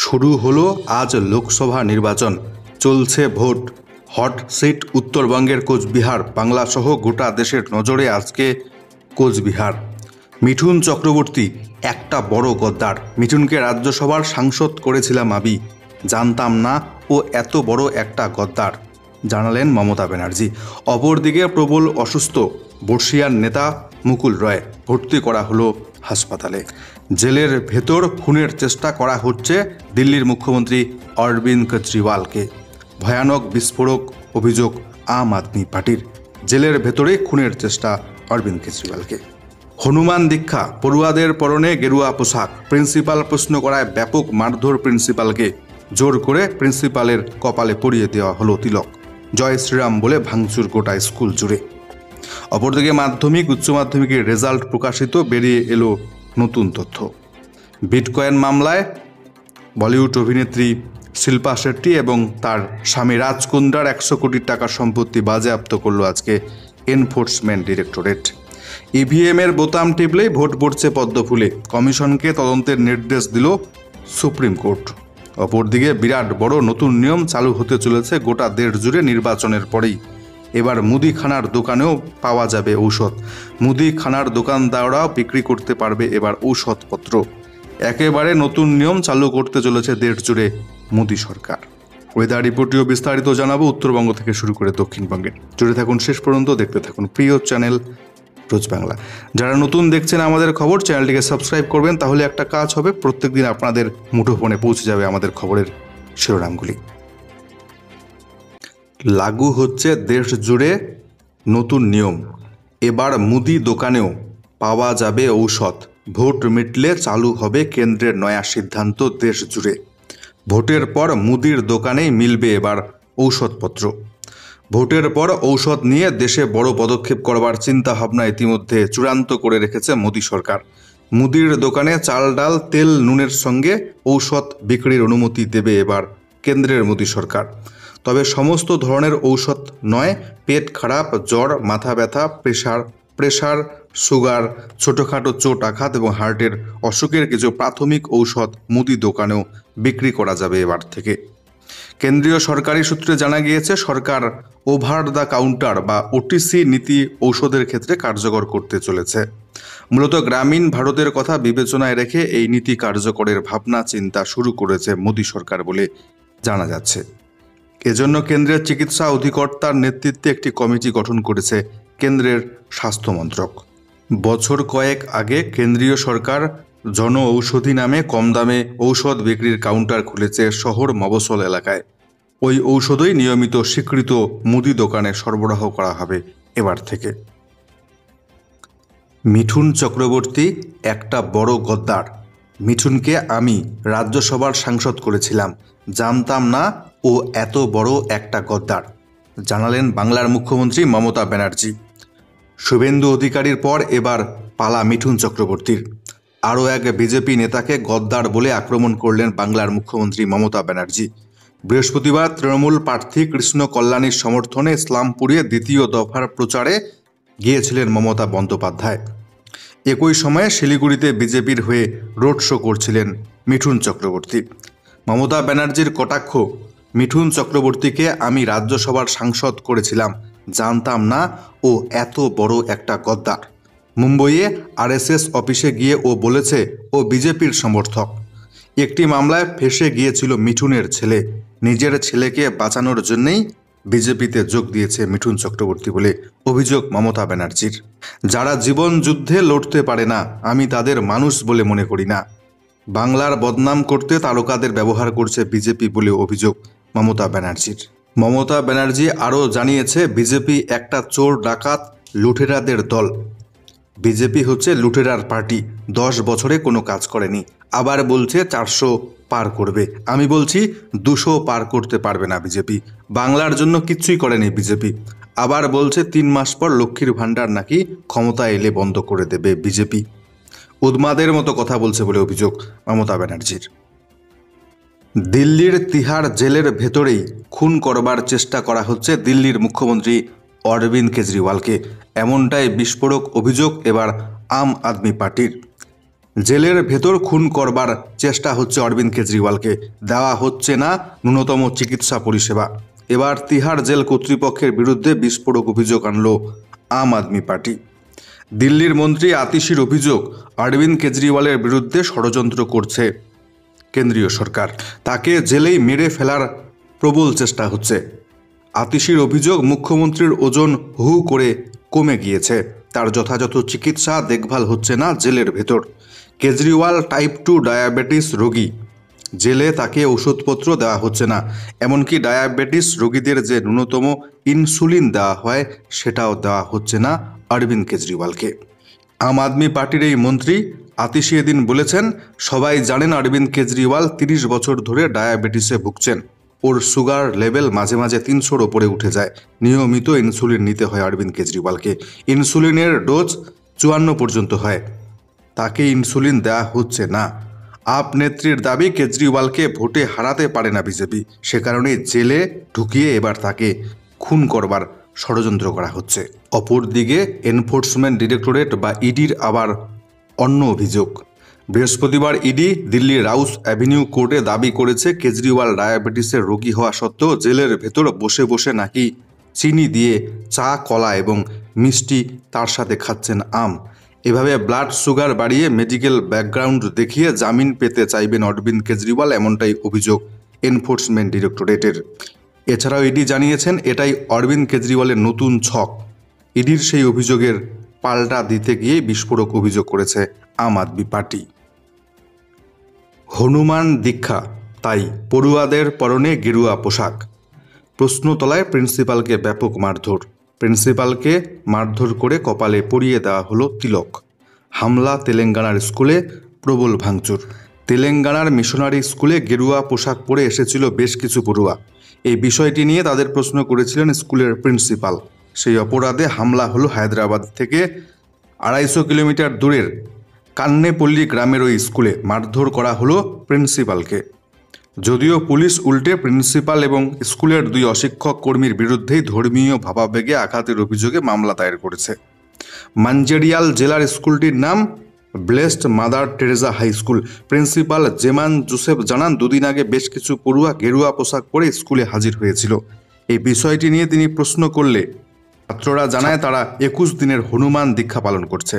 শুরু হলো আজ লোকসভা নির্বাচন, চলছে ভোট। হট সিট উত্তরবঙ্গের কোচবিহার, বাংলা সহ গোটা দেশের নজরে আজকে কোচবিহার। মিঠুন চক্রবর্তী একটা বড় গদ্দার। মিঠুনকে রাজ্যসভার সাংসদ করেছিলাম আমি, জানতাম না ও এত বড় একটা গদ্দার, জানালেন মমতা ব্যানার্জি। অপরদিকে প্রবল অসুস্থ বর্ষিয়ার নেতা মুকুল রয়, ভর্তি করা হলো হাসপাতালে। জেলের ভেতর খুনের চেষ্টা করা হচ্ছে দিল্লির মুখ্যমন্ত্রী অরবিন্দ কেজরিওয়ালকে। ভয়ানক বিস্ফোরক অভিযোগ আম আদমি পার্টির। জেলের ভেতরে খুনের চেষ্টা অরবিন্দ কেজরিওয়ালকে। হনুমান দীক্ষা, পড়ুয়াদের পরনে গেরুয়া পোশাক, প্রিন্সিপাল প্রশ্ন করায় ব্যাপক মারধর প্রিন্সিপালকে। জোর করে প্রিন্সিপালের কপালে পরিয়ে দেওয়া হলো তিলক। জয় শ্রীরাম বলে ভাঙচুর গোটা স্কুল জুড়ে। অপরদিকে মাধ্যমিক উচ্চ মাধ্যমিকের রেজাল্ট প্রকাশিত, বেরিয়ে এলো নতুন তথ্য। বিটকয়েন মামলায় বলিউড অভিনেত্রী শিল্পা শেট্টি এবং তার স্বামী রাজ কুন্দ্রার 100 কোটি টাকার সম্পত্তি বাজেয়াপ্ত করল আজকে এনফোর্সমেন্ট ডিরেক্টরেট। ইভিএমের বোতাম টিপলেই ভোট পড়ছে পদ্ম ফুলে, কমিশনকে তদন্তের নির্দেশ দিল সুপ্রিম কোর্ট। অপরদিকে বিরাট বড় নতুন নিয়ম চালু হতে চলেছে গোটা দেশ জুড়ে নির্বাচনের পরেই। এবার মুদিখানার দোকানেও পাওয়া যাবে ঔষধ। মুদিখানার দোকানদাররাও বিক্রি করতে পারবে এবার ঔষধপত্র। একেবারে নতুন নিয়ম চালু করতে চলেছে দেশ জুড়ে মোদী সরকার। ওয়েদার রিপোর্টেও বিস্তারিত জানাবো উত্তরবঙ্গ থেকে শুরু করে দক্ষিণবঙ্গের। জুড়ে থাকুন শেষ পর্যন্ত, দেখতে থাকুন প্রিয় চ্যানেল রোজ বাংলা। যারা নতুন দেখছেন আমাদের খবর, চ্যানেলটিকে সাবস্ক্রাইব করবেন, তাহলে একটা কাজ হবে, প্রত্যেকদিন আপনাদের মুঠোফোনে পৌঁছে যাবে আমাদের খবরের শিরোনামগুলি। লাগু হচ্ছে দেশ জুড়ে নতুন নিয়ম। এবার মুদি দোকানেও পাওয়া যাবে ঔষধ। ভোট মিটলে চালু হবে কেন্দ্রের নয়া সিদ্ধান্ত দেশ জুড়ে। ভোটের পর মুদির দোকানেই মিলবে এবার ঔষধপত্র। ভোটের পর ঔষধ নিয়ে দেশে বড় পদক্ষেপ করবার চিন্তা ভাবনা ইতিমধ্যে চূড়ান্ত করে রেখেছে মোদী সরকার। মুদির দোকানে চাল, ডাল, তেল, নুনের সঙ্গে ঔষধ বিক্রির অনুমতি দেবে এবার কেন্দ্রের মোদী সরকার। তবে সমস্ত ধরনের ঔষধ নয়। পেট খারাপ, জ্বর, মাথা ব্যথা, প্রেশার, সুগার, ছোটোখাটো চোট আঘাত এবং হার্টের অসুখের কিছু প্রাথমিক ঔষধ মুদি দোকানেও বিক্রি করা যাবে এবার থেকে। কেন্দ্রীয় সরকারি সূত্রে জানা গিয়েছে, সরকার ওভার দ্য কাউন্টার বা ওটিসি নীতি ঔষধের ক্ষেত্রে কার্যকর করতে চলেছে। মূলত গ্রামীণ ভারতের কথা বিবেচনায় রেখে এই নীতি কার্যকরের ভাবনা চিন্তা শুরু করেছে মোদী সরকার বলে জানা যাচ্ছে। এজন্য কেন্দ্রের চিকিৎসা অধিকর্তার নেতৃত্বে একটি কমিটি গঠন করেছে কেন্দ্রের স্বাস্থ্য মন্ত্রক। বছর কয়েক আগে কেন্দ্রীয় সরকার জন ঔষধি নামে কম দামে ঔষধ বিক্রির কাউন্টার খুলেছে শহর মফস্বল এলাকায়। ওই ঔষধই নিয়মিত স্বীকৃত মুদি দোকানে সরবরাহ করা হবে এবার থেকে। মিঠুন চক্রবর্তী একটা বড় গদ্দার। মিঠুনকে আমি রাজ্যসভার সাংসদ করেছিলাম, জানতাম না ও এত বড় একটা গদ্দার, জানালেন বাংলার মুখ্যমন্ত্রী মমতা ব্যানার্জি। শুভেন্দু অধিকারীর পর এবার পালা মিঠুন চক্রবর্তীর। আরও এক বিজেপি নেতাকে গদ্দার বলে আক্রমণ করলেন বাংলার মুখ্যমন্ত্রী মমতা ব্যানার্জি। বৃহস্পতিবার তৃণমূল প্রার্থী কৃষ্ণ কল্যাণীর সমর্থনে ইসলামপুরে দ্বিতীয় দফার প্রচারে গিয়েছিলেন মমতা বন্দ্যোপাধ্যায়। একই সময়ে শিলিগুড়িতে বিজেপির হয়ে রোড শো করছিলেন মিঠুন চক্রবর্তী। মমতা ব্যানার্জির কটাক্ষ, মিঠুন চক্রবর্তীকে আমি রাজ্যসভার সাংসদ করেছিলাম, জানতাম না ও এত বড় একটা গদ্দার। মুম্বইয়ে আরএসএস অফিসে গিয়ে ও বলেছে ও বিজেপির সমর্থক। একটি মামলায় ফেঁসে গিয়েছিল মিঠুনের ছেলে। নিজের ছেলেকে বাঁচানোর জন্যই বিজেপিতে যোগ দিয়েছে মিঠুন চক্রবর্তী বলে অভিযোগ মমতা ব্যানার্জির। যারা জীবন যুদ্ধে লড়তে পারে না, আমি তাদের মানুষ বলে মনে করি না। বাংলার বদনাম করতে তারকাদের ব্যবহার করছে বিজেপি বলে অভিযোগ মমতা ব্যানার্জির। মমতা ব্যানার্জি আরও জানিয়েছে, বিজেপি একটা চোর, ডাকাত, লুটেরাদের দল। বিজেপি হচ্ছে লুটেরার পার্টি, 10 বছরে কোনো কাজ করেনি। আবার বলছে 400 পার করবে। আমি বলছি 200 পার করতে পারবে না বিজেপি। বাংলার জন্য কিচ্ছুই করেনি বিজেপি। আবার বলছে 3 মাস পর লক্ষ্মীর ভাণ্ডার নাকি ক্ষমতা এলে বন্ধ করে দেবে বিজেপি। উন্মাদের মতো কথা বলছে বলে অভিযোগ মমতা ব্যানার্জির। দিল্লির তিহার জেলের ভেতরেই খুন করবার চেষ্টা করা হচ্ছে দিল্লির মুখ্যমন্ত্রী অরবিন্দ কেজরিওয়ালকে। এমনটাই বিস্ফোরক অভিযোগ এবার আম আদমি পার্টির। জেলের ভেতর খুন করবার চেষ্টা হচ্ছে অরবিন্দ কেজরিওয়ালকে, দেওয়া হচ্ছে না ন্যূনতম চিকিৎসা পরিষেবা। এবার তিহার জেল কর্তৃপক্ষের বিরুদ্ধে বিস্ফোরক অভিযোগ আনল আম আদমি পার্টি। দিল্লির মন্ত্রী আতিশির অভিযোগ, অরবিন্দ কেজরিওয়ালের বিরুদ্ধে ষড়যন্ত্র করছে কেন্দ্রীয় সরকার, তাকে জেলেই মেরে ফেলার প্রবল চেষ্টা হচ্ছে। আতিশির অভিযোগ, মুখ্যমন্ত্রীর ওজন হু করে কমে গিয়েছে, তার যথাযথ চিকিৎসা দেখভাল হচ্ছে না জেলের ভেতর। কেজরিওয়াল টাইপ 2 ডায়াবেটিস রোগী, জেলে তাকে ওষুধপত্র দেওয়া হচ্ছে না, এমনকি ডায়াবেটিস রোগীদের যে ন্যূনতম ইনসুলিন দেওয়া হয় সেটাও দেওয়া হচ্ছে না অরবিন্দ কেজরিওয়ালকে। আম আদমি পার্টির এই মন্ত্রী আতিশি এদিন বলেছেন, সবাই জানেন অরবিন্দ কেজরিওয়াল 30 বছর ধরে ডায়াবেটিসে ভুগছেন, ওর সুগার লেভেল মাঝে মাঝে 300-র ওপরে উঠে যায়, নিয়মিত ইনসুলিন নিতে হয় অরবিন্দ কেজরিওয়ালকে, ইনসুলিনের ডোজ 54 পর্যন্ত হয়, তাকে ইনসুলিন দেওয়া হচ্ছে না। আপ নেত্রীর দাবি, কেজরিওয়ালকে ভোটে হারাতে পারে না বিজেপি, সে কারণে জেলে ঢুকিয়ে এবার তাকে খুন করবার ষড়যন্ত্র করা হচ্ছে। অপরদিকে এনফোর্সমেন্ট ডিরেক্টরেট বা ইডির আবার অন্য অভিযোগ। বৃহস্পতিবার ইডি দিল্লির রাউস অ্যাভিনিউ কোর্টে দাবি করেছে, কেজরিওয়াল ডায়াবেটিসের রোগী হওয়া সত্ত্বেও জেলের ভেতর বসে বসে নাকি চিনি দিয়ে চা, কলা এবং মিষ্টি তার সাথে খাচ্ছেন আম। এভাবে ব্লাড সুগার বাড়িয়ে মেডিকেল ব্যাকগ্রাউন্ড দেখিয়ে জামিন পেতে চাইবেন অরবিন্দ কেজরিওয়াল, এমনটাই অভিযোগ এনফোর্সমেন্ট ডিরেক্টরেটের। এছাড়াও ইডি জানিয়েছেন, এটাই অরবিন্দ কেজরিওয়ালের নতুন ছক। ইডির সেই অভিযোগের পাল্টা দিতে গিয়ে বিস্ফোরক অভিযোগ করেছে আম আদমি পার্টি। হনুমান দীক্ষা, তাই পড়ুয়াদের পরনে গেরুয়া পোশাক। প্রশ্নতলায় প্রিন্সিপালকে ব্যাপক মারধর, প্রিন্সিপালকে মারধর করে কপালে পরিয়ে দেওয়া হলো তিলক। হামলা তেলেঙ্গানার স্কুলে, প্রবল ভাঙচুর। তেলেঙ্গানার মিশনারি স্কুলে গেরুয়া পোশাক পরে এসেছিল বেশ কিছু পড়ুয়া। এই বিষয়টি নিয়ে তাদের প্রশ্ন করেছিলেন স্কুলের প্রিন্সিপাল। সেই অপরাধে হামলা হলো হায়দ্রাবাদ থেকে 250 কিলোমিটার দূরের কান্নেপল্লী গ্রামের ওই স্কুলে। মারধর করা হলো প্রিন্সিপালকে। যদিও পুলিশ উল্টে প্রিন্সিপাল এবং স্কুলের 2 অশিক্ষক কর্মীর বিরুদ্ধেই ধর্মীয় ভাবাবেগে আঘাতের অভিযোগে মামলা দায়ের করেছে। মাঞ্জেরিয়াল জেলার স্কুলটির নাম blessed mother Teresa high school. Principal জেমান জোসেফ জানান, 2 দিন আগে বেশ কিছু পড়ুয়া গেরুয়া পোশাক পরে স্কুলে হাজির হয়েছিল। এই বিষয়টি নিয়ে তিনি প্রশ্ন করলে ছাত্ররা জানায় তারা 21 দিনের হনুমান দীক্ষা পালন করছে।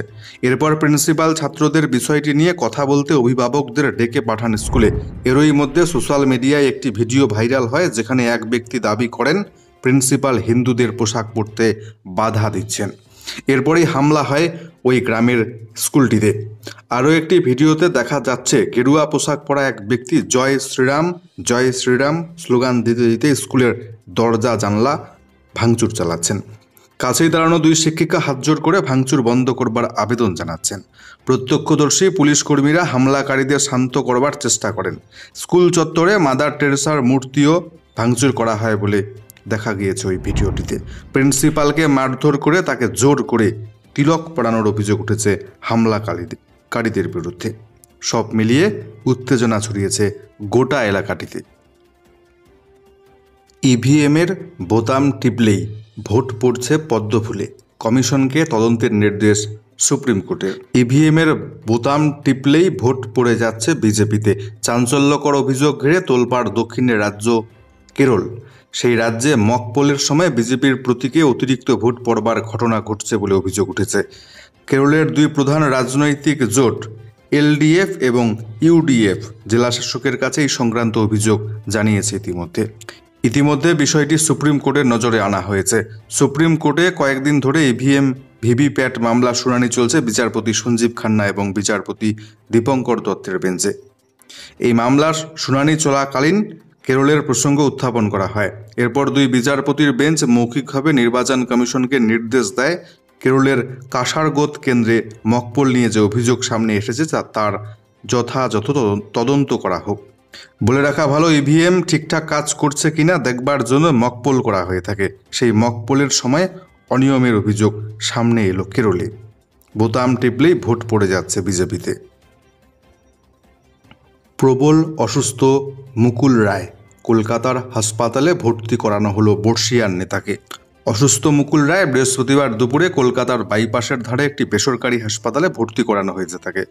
এরপর প্রিন্সিপাল ছাত্রদের বিষয়টি নিয়ে কথা বলতে অভিভাবকদের ডেকে পাঠান স্কুলে। এরই মধ্যে সোশ্যাল মিডিয়ায় একটি ভিডিও ভাইরাল হয়, যেখানে এক ব্যক্তি দাবি করেন প্রিন্সিপাল হিন্দুদের পোশাক পরতে বাধা দিচ্ছেন। এরপরেই হামলা হয় ওই গ্রামের স্কুলটিতে। আরও একটি ভিডিওতে দেখা যাচ্ছে গেরুয়া পোশাক পরা এক ব্যক্তি জয় শ্রীরাম স্লোগান দিতে দিতে স্কুলের দরজা জানলা ভাঙচুর চালাচ্ছেন। কাছেই দাঁড়ানো 2 শিক্ষিকা হাতজোড় করে ভাঙচুর বন্ধ করবার আবেদন জানাচ্ছেন। প্রত্যক্ষদর্শী পুলিশ কর্মীরা হামলাকারীদের শান্ত করবার চেষ্টা করেন। স্কুল চত্বরে মাদার টেরেসার মূর্তিও ভাঙচুর করা হয় বলে দেখা গিয়েছে ওই ভিডিওটিতে। প্রিন্সিপালকে মারধর করে তাকে জোর করে তিলক পরানোর অভিযোগ উঠেছে হামলাকারীদের বিরুদ্ধে। সব মিলিয়ে উত্তেজনা ছড়িয়েছে গোটা এলাকাটিতে। ইভিএমের বোতাম টিপলেই ভোট পড়ছে পদ্ম ফুলে, কমিশনকে তদন্তের নির্দেশ সুপ্রিম কোর্টের। ইভিএমের বোতাম টিপলেই ভোট পড়ে যাচ্ছে বিজেপিতে। চাঞ্চল্যকর অভিযোগ ঘিরে তোলপাড় দক্ষিণের রাজ্য কেরল। সেই রাজ্যে মক পোলের সময় বিজেপির প্রতীকে অতিরিক্ত ভোট পড়বার ঘটনা ঘটছে বলে অভিযোগ উঠেছে। কেরলের 2 প্রধান রাজনৈতিক জোট এলডিএফ এবং ইউডিএফ জেলাশাসকের কাছে এই সংক্রান্ত অভিযোগ জানিয়েছে ইতিমধ্যে বিষয়টি সুপ্রিম কোর্টের নজরে আনা হয়েছে। সুপ্রিম কোর্টে কয়েকদিন ধরে ইভিএম ভিভিপ্যাট মামলা শুনানি চলছে বিচারপতি সঞ্জীব খান্না এবং বিচারপতি দীপঙ্কর দত্তের বেঞ্চে। এই মামলার শুনানি চলাকালীন কেরলের প্রসঙ্গ উত্থাপন করা হয়। এরপর 2 বিচারপতির বেঞ্চ মৌখিকভাবে নির্বাচন কমিশনকে নির্দেশ দেয়, কেরলের কাসারগোদ কেন্দ্রে মকপোল নিয়ে যে অভিযোগ সামনে এসেছে তার যথাযথ তদন্ত করা হোক। বলে রাখা ভালো, ইভিএম ঠিকঠাক কাজ করছে কিনা দেখবার জন্য মকপোল করা হয়ে থাকে। সেই মকপোলের সময় অনিয়মের অভিযোগ সামনে এলো কেরলে। বোতাম টিপলেই ভোট পড়ে যাচ্ছে বিজেপিতে। প্রবল অসুস্থ মুকুল রায়, কলকাতার হাসপাতালে ভর্তি করানো হলো বর্ষিয়ান নেতাকে। অসুস্থ মুকুল রায় বৃহস্পতিবার দুপুরে কলকাতার বাইপাসের ধারে একটি বেসরকারি হাসপাতালে ভর্তি করানো হয়েছে তাকে।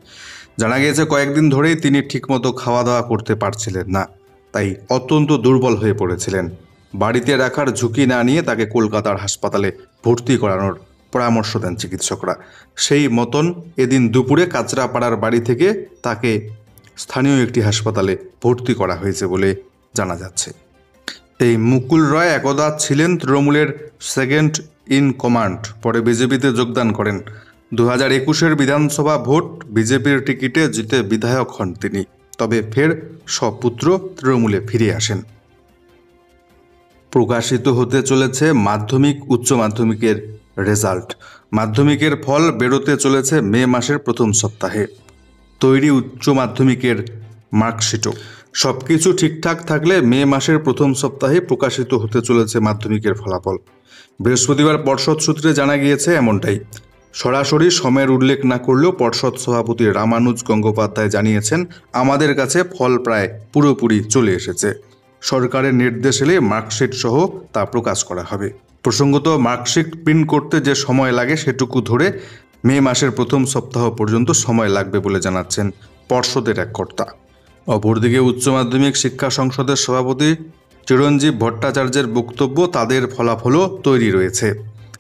জানা গিয়েছে কয়েকদিন ধরেই তিনি ঠিকমতো খাওয়া দাওয়া করতে পারছিলেন না, তাই অত্যন্ত দুর্বল হয়ে পড়েছিলেন। বাড়িতে রাখার ঝুঁকি না নিয়ে তাকে কলকাতার হাসপাতালে ভর্তি করানোর পরামর্শ দেন চিকিৎসকরা। সেই মতন এদিন দুপুরে কাঁচরাপাড়ার বাড়ি থেকে তাকে স্থানীয় একটি হাসপাতালে ভর্তি করা হয়েছে বলে জানা যাচ্ছে। এই মুকুল রায় একদা ছিলেন তৃণমূলের সেকেন্ড ইন কমান্ড, পরে বিজেপিতে যোগদান করেন। 2021-এর বিধানসভা ভোট বিজেপির টিকিটে জিতে বিধায়ক হন তিনি, তবে ফের সপুত্র তৃণমূলে ফিরে আসেন। প্রকাশিত হতে চলেছে মাধ্যমিক উচ্চ মাধ্যমিকের রেজাল্ট। মাধ্যমিকের ফল বেরোতে চলেছে মে মাসের প্রথম সপ্তাহে। তৈরি উচ্চ মাধ্যমিকের মার্কশিটও। সব কিছু ঠিকঠাক থাকলে মে মাসের প্রথম সপ্তাহে প্রকাশিত হতে চলেছে মাধ্যমিকের ফলাফল। বৃহস্পতিবার পর্ষদ সূত্রে জানা গিয়েছে এমনটাই। সরাসরি সময়ের উল্লেখ না করলেও পর্ষদ সভাপতি রামানুজ গঙ্গোপাধ্যায় জানিয়েছেন, আমাদের কাছে ফল প্রায় পুরোপুরি চলে এসেছে। সরকারের নির্দেশ এলে মার্কশিট সহ তা প্রকাশ করা হবে। প্রসঙ্গত, মার্কশিট প্রিন্ট করতে যে সময় লাগে সেটুকু ধরে মে মাসের প্রথম সপ্তাহ পর্যন্ত সময় লাগবে বলে জানাচ্ছেন পর্ষদের এক কর্তা। অপরদিকে উচ্চ মাধ্যমিক শিক্ষা সংসদের সভাপতি চিরঞ্জীব ভট্টাচার্যের বক্তব্য, তাদের ফলাফলও তৈরি রয়েছে।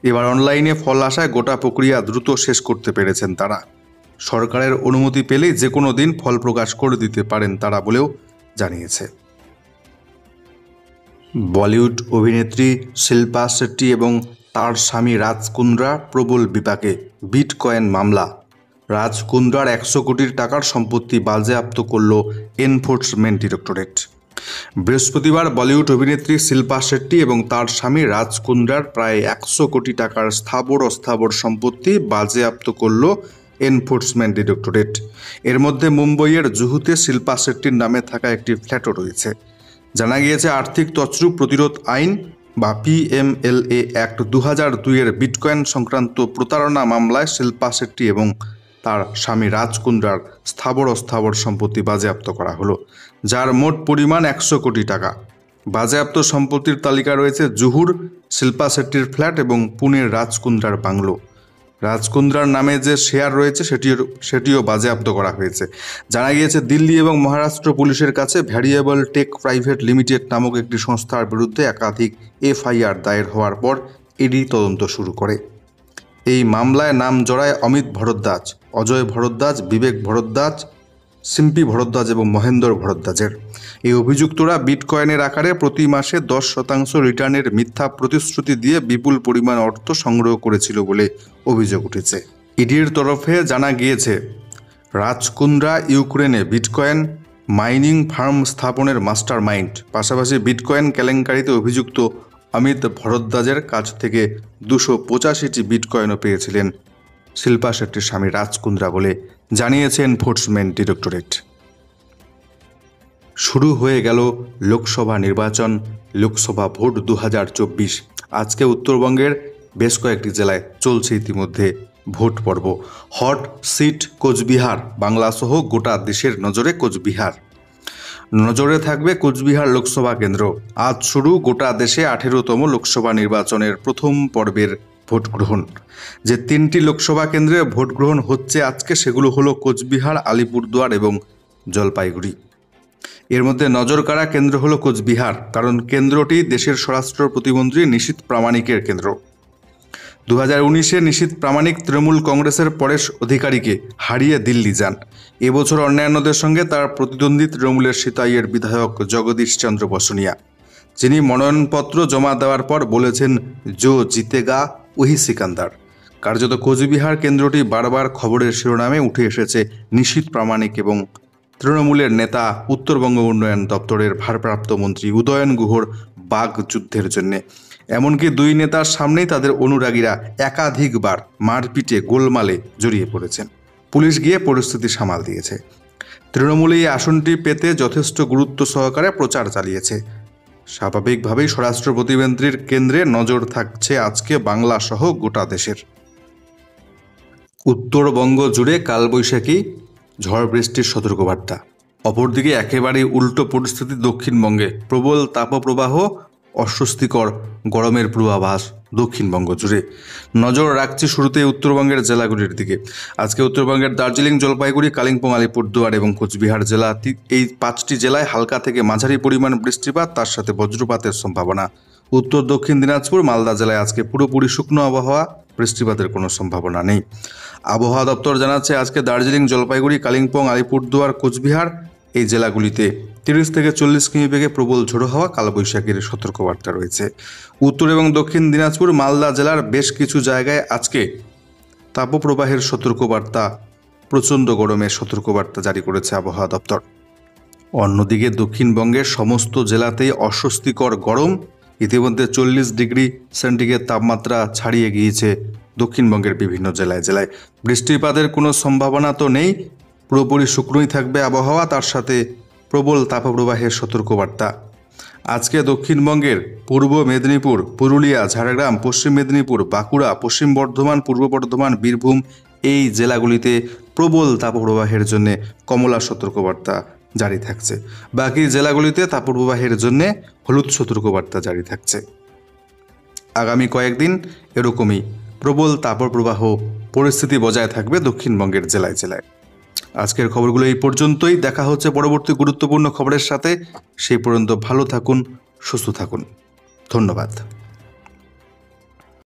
এবার অনলাইনে ফল আসায় গোটা প্রক্রিয়া দ্রুত শেষ করতে পেরেছেন তারা। সরকারের অনুমতি পেলেই যে কোনো দিন ফল প্রকাশ করে দিতে পারেন তারা বলেও জানিয়েছে। বলিউড অভিনেত্রী শিল্পা শেট্টি এবং তার স্বামী রাজ কুন্দ্রা প্রবল বিপাকে। বিটকয়েন মামলা। রাজ কুন্দ্রার 100 কোটি টাকার সম্পত্তি বাজেয়াপ্ত করল এনফোর্সমেন্ট ডিরেক্টরেট। বৃহস্পতিবার বলিউড অভিনেত্রী শিল্পা শেট্টি এবং তার স্বামী রাজ কুন্দ্রার প্রায় 100 কোটি টাকার স্থাবর অস্থাবর সম্পত্তি বাজেয়াপ্ত করল এনফোর্সমেন্ট ডিরেক্টরেট। এর মধ্যে মুম্বইয়ের জুহুতে শিল্পা শেট্টির নামে থাকা একটি ফ্ল্যাটও রয়েছে। জানা গিয়েছে আর্থিক তছরূপ প্রতিরোধ আইন বা PMLA অ্যাক্ট 2002-এর বিটকয়েন সংক্রান্ত প্রতারণা মামলায় শিল্পা শেট্টি এবং তার স্বামী রাজ কুন্দ্রার স্থাবর অস্থাবর সম্পত্তি বাজেয়াপ্ত করা হলো, যার মোট পরিমাণ 100 কোটি টাকা। বাজেয়াপ্ত সম্পত্তির তালিকা রয়েছে জুহুর শিল্পা শেট্টির ফ্ল্যাট এবং পুনের রাজ কুন্দ্রার বাংলো। রাজ কুন্দ্রার নামে যে শেয়ার রয়েছে সেটিও বাজেয়াপ্ত করা হয়েছে। জানা গিয়েছে দিল্লি এবং মহারাষ্ট্র পুলিশের কাছে ভ্যারিয়েবল টেক প্রাইভেট লিমিটেড নামক একটি সংস্থার বিরুদ্ধে একাধিক FIR দায়ের হওয়ার পর ইডি তদন্ত শুরু করে। এই মামলায় নাম জড়ায় অমিত ভরদ্বাজ, অজয় ভরদ্বাজ, বিবেক ভরদ্বাজ, সিম্পি ভরদ্বাজ এবং মহেন্দ্র ভরদ্বাজের। এই অভিযুক্তরা বিটকয়েনের আকারে প্রতি মাসে 10% রিটার্নের মিথ্যা প্রতিশ্রুতি দিয়ে বিপুল পরিমাণ অর্থ সংগ্রহ করেছিল বলে অভিযোগ উঠেছে। ইডির তরফে জানা গিয়েছে রাজ কুন্দ্রা ইউক্রেনে বিটকয়েন মাইনিং ফার্ম স্থাপনের মাস্টার মাইন্ড। পাশাপাশি বিটকয়েন কেলেঙ্কারিতে অভিযুক্ত অমিত ভরদ্বাজের কাছ থেকে 285টি বিটকয়েনও পেয়েছিলেন শিল্পা শেট্টির স্বামী রাজ কুন্দ্রা বলে জানিয়েছে এনফোর্সমেন্ট ডিরেক্টরেট। শুরু হয়ে গেল লোকসভা নির্বাচন, লোকসভা ভোট 2024। আজকে উত্তরবঙ্গের বেশ কয়েকটি জেলায় চলছে ইতিমধ্যে ভোট পর্ব। হট সিট কোচবিহার, বাংলাসহ গোটা দেশের নজরে কোচবিহার। নজরে থাকবে কোচবিহার লোকসভা কেন্দ্র। আজ শুরু গোটা দেশে 18তম লোকসভা নির্বাচনের প্রথম পর্বের ভোট গ্রহণ। যে 3টি লোকসভা কেন্দ্রে ভোট গ্রহণ হচ্ছে আজকে সেগুলো হলো কোচবিহার, আলিপুরদুয়ার এবং জলপাইগুড়ি। এর মধ্যে নজর কাড়া কেন্দ্র হলো কোচবিহার, কারণ কেন্দ্রটি দেশের স্বরাষ্ট্র প্রতিমন্ত্রী নিশীথ প্রামাণিকের কেন্দ্র। 2019-এ নিশীথ প্রামাণিক তৃণমূল কংগ্রেসের পরেশ অধিকারীকে হারিয়ে দিল্লি যান। এবছর অন্যান্যদের সঙ্গে তার প্রতিদ্বন্দ্বী তৃণমূলের সিতাইয়ের বিধায়ক জগদীশ চন্দ্র বসুনিয়া, যিনি মনোনয়নপত্র জমা দেওয়ার পর বলেছেন জো জিতেগা ওহি সিকান্দার। কার্যত কোচবিহার কেন্দ্রটি বারবার খবরের শিরোনামে উঠে এসেছে নিশীথ প্রামাণিক এবং তৃণমূলের নেতা উত্তরবঙ্গ উন্নয়ন দপ্তরের ভারপ্রাপ্ত মন্ত্রী উদয়ন গুহর বাঘ যুদ্ধের জন্যে। এমনকি দুই নেতার সামনেই তাদের অনুরাগীরা একাধিকবার মারপিটে গোলমালে জড়িয়ে পড়েছেন। পুলিশ গিয়ে পরিস্থিতি সামাল দিয়েছে। তৃণমূল এই আসনটি পেতে যথেষ্ট গুরুত্ব সহকারে প্রচার চালিয়েছে। স্বাভাবিকভাবেই স্বরাষ্ট্র প্রতিমন্ত্রীর কেন্দ্রে নজর থাকছে আজকে বাংলা সহ গোটা দেশের। উত্তরবঙ্গ জুড়ে কালবৈশাখী ঝড় বৃষ্টির সতর্কবার্তা। অপরদিকে একেবারেই উল্টো পরিস্থিতি দক্ষিণবঙ্গে। প্রবল তাপপ্রবাহ, অস্বস্তিকর গরমের পূর্বাভাস দক্ষিণবঙ্গ জুড়ে। নজর রাখছি শুরুতে উত্তরবঙ্গের জেলাগুলির দিকে। আজকে উত্তরবঙ্গের দার্জিলিং, জলপাইগুড়ি, কালিম্পং, আলিপুরদুয়ার এবং কোচবিহার জেলা, এই 5টি জেলায় হালকা থেকে মাঝারি পরিমাণ বৃষ্টিপাত, তার সাথে বজ্রপাতের সম্ভাবনা। উত্তর দক্ষিণ দিনাজপুর, মালদা জেলায় আজকে পুরোপুরি শুকনো আবহাওয়া, বৃষ্টিপাতের কোনো সম্ভাবনা নেই। আবহাওয়া দপ্তর জানাচ্ছে আজকে দার্জিলিং, জলপাইগুড়ি, কালিম্পং, আলিপুরদুয়ার, কোচবিহার এই জেলাগুলিতে 30 থেকে 40 কিমি বেগে প্রবল ঝোড়ো হাওয়া, কালবৈশাখীর সতর্কবার্তা রয়েছে। উত্তর এবং দক্ষিণ দিনাজপুর, মালদা জেলার বেশ কিছু জায়গায় আজকে তাপপ্রবাহের সতর্কবার্তা, প্রচণ্ড গরমের সতর্কবার্তা জারি করেছে আবহাওয়া দপ্তর। অন্যদিকে দক্ষিণবঙ্গের সমস্ত জেলাতেই অস্বস্তিকর গরম, ইতিমধ্যে 40 ডিগ্রি সেন্টিগ্রেড তাপমাত্রা ছাড়িয়ে গিয়েছে দক্ষিণবঙ্গের বিভিন্ন জেলায়। বৃষ্টিপাতের কোনো সম্ভাবনা তো নেই, পুরোপুরি শুকনোই থাকবে আবহাওয়া, তার সাথে প্রবল তাপপ্রবাহের সতর্কবার্তা। আজকে দক্ষিণবঙ্গের পূর্ব মেদিনীপুর, পুরুলিয়া, ঝাড়গ্রাম, পশ্চিম মেদিনীপুর, বাঁকুড়া, পশ্চিম বর্ধমান, পূর্ব বর্ধমান, বীরভূম এই জেলাগুলিতে প্রবল তাপপ্রবাহের জন্য কমলা সতর্কবার্তা জারি থাকছে। বাকি জেলাগুলিতে তাপপ্রবাহের জন্য হলুদ সতর্কবার্তা জারি থাকছে। আগামী কয়েকদিন এরকমই প্রবল তাপপ্রবাহ পরিস্থিতি বজায় থাকবে দক্ষিণবঙ্গের জেলায় জেলায়। আজকের খবরগুলো এই পর্যন্তই। দেখা হচ্ছে পরবর্তী গুরুত্বপূর্ণ খবরের সাথে। সেই পর্যন্ত ভালো থাকুন, সুস্থ থাকুন। ধন্যবাদ।